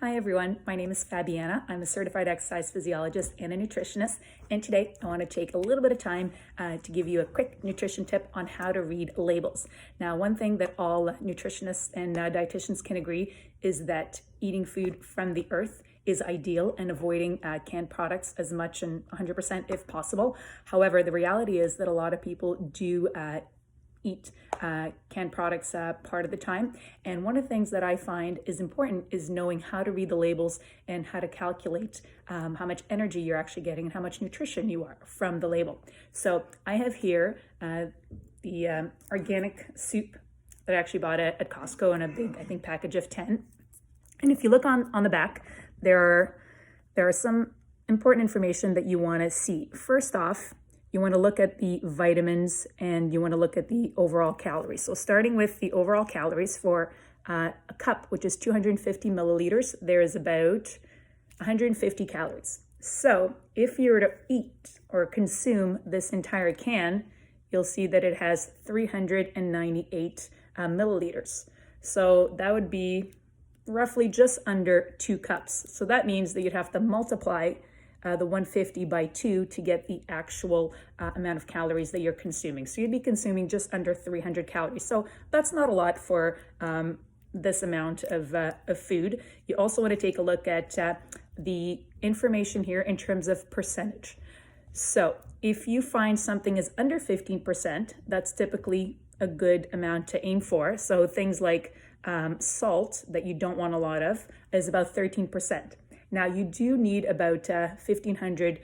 Hi everyone, my name is Fabiana. I'm a certified exercise physiologist and a nutritionist, and today I want to take a little bit of time to give you a quick nutrition tip on how to read labels. Now, one thing that all nutritionists and dietitians can agree is that eating food from the earth is ideal and avoiding canned products as much and 100% if possible. However, the reality is that a lot of people do eat canned products part of the time. And one of the things that I find is important is knowing how to read the labels and how to calculate how much energy you're actually getting and how much nutrition you are from the label. So I have here the organic soup that I actually bought at Costco in a big, I think, package of 10. And if you look on the back, there are some important information that you want to see. First off, you want to look at the vitamins and you want to look at the overall calories. So starting with the overall calories for a cup, which is 250 milliliters, there is about 150 calories. So if you were to eat or consume this entire can, you'll see that it has 398 milliliters. So that would be roughly just under 2 cups. So that means that you'd have to multiply the 150 by 2 to get the actual amount of calories that you're consuming. So you'd be consuming just under 300 calories. So that's not a lot for this amount of food. You also want to take a look at the information here in terms of percentage. So if you find something is under 15%, that's typically a good amount to aim for. So things like salt that you don't want a lot of is about 13%. Now, you do need about 1,500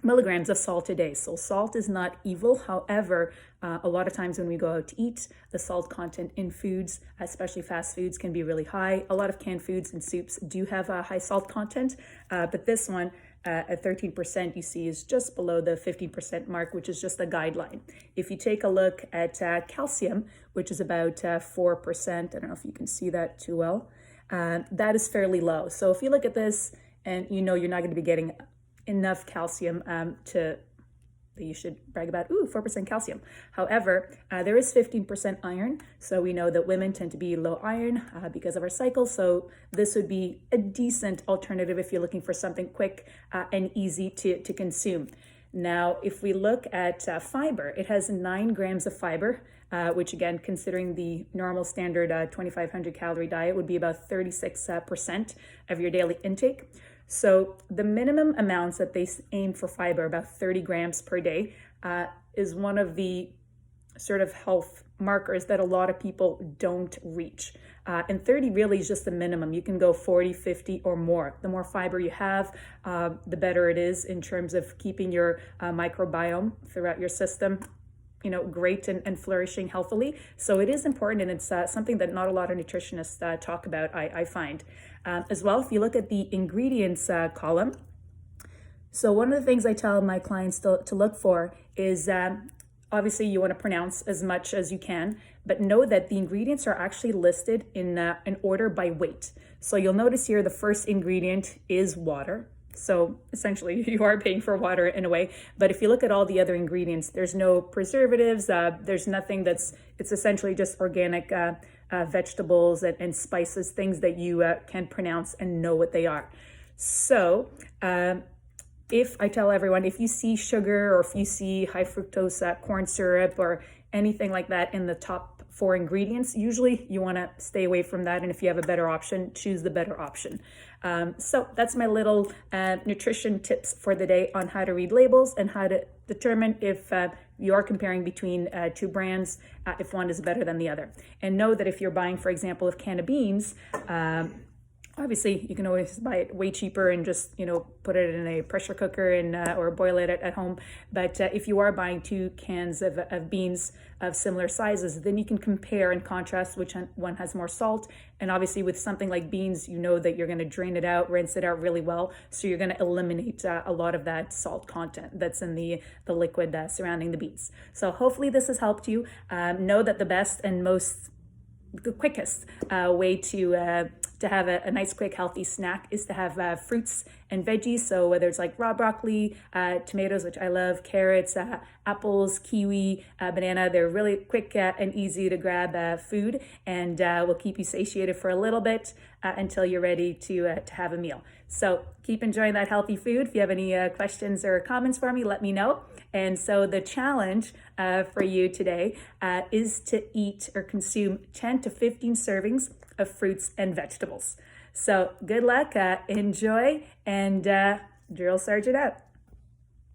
milligrams of salt a day. So salt is not evil. However, a lot of times when we go out to eat, the salt content in foods, especially fast foods, can be really high. A lot of canned foods and soups do have a high salt content, but this one at 13% you see is just below the 15% mark, which is just a guideline. If you take a look at calcium, which is about 4%, I don't know if you can see that too well, that is fairly low. So if you look at this and you know you're not going to be getting enough calcium that you should brag about, 4% calcium. However, there is 15% iron. So we know that women tend to be low iron because of our cycle. So this would be a decent alternative if you're looking for something quick and easy to consume. Now, if we look at fiber, it has 9 grams of fiber, which again, considering the normal standard 2,500 calorie diet would be about 36% of your daily intake. So the minimum amounts that they aim for fiber, about 30 grams per day, is one of the sort of health markers that a lot of people don't reach. And 30 really is just the minimum. You can go 40, 50 or more. The more fiber you have, the better it is in terms of keeping your microbiome throughout your system, great and flourishing healthily. So it is important, and it's something that not a lot of nutritionists talk about, I find. As well, if you look at the ingredients column, so one of the things I tell my clients to look for is obviously you want to pronounce as much as you can, but know that the ingredients are actually listed in order by weight. So you'll notice here the first ingredient is water. So essentially you are paying for water in a way, but if you look at all the other ingredients, there's no preservatives, there's nothing it's essentially just organic vegetables and spices, things that you can pronounce and know what they are. So if I tell everyone, if you see sugar or if you see high fructose corn syrup or anything like that in the top 4 ingredients, usually you want to stay away from that. And if you have a better option, choose the better option. So that's my little nutrition tips for the day on how to read labels and how to determine if you are comparing between 2 brands, if one is better than the other. And know that if you're buying, for example, a can of beans, obviously, you can always buy it way cheaper and just, put it in a pressure cooker and or boil it at home. But if you are buying 2 cans of beans of similar sizes, then you can compare and contrast which one has more salt. And obviously, with something like beans, you know that you're going to drain it out, rinse it out really well. So you're going to eliminate a lot of that salt content that's in the liquid surrounding the beans. So hopefully this has helped you. Know that the best and the quickest way to to have a nice, quick, healthy snack is to have fruits and veggies. So whether it's like raw broccoli, tomatoes, which I love, carrots, apples, kiwi, banana, they're really quick and easy to grab food, and will keep you satiated for a little bit until you're ready to have a meal. So keep enjoying that healthy food. If you have any questions or comments for me, let me know. And so the challenge for you today is to eat or consume 10 to 15 servings of fruits and vegetables. So good luck, enjoy, and Drill Sergeant out.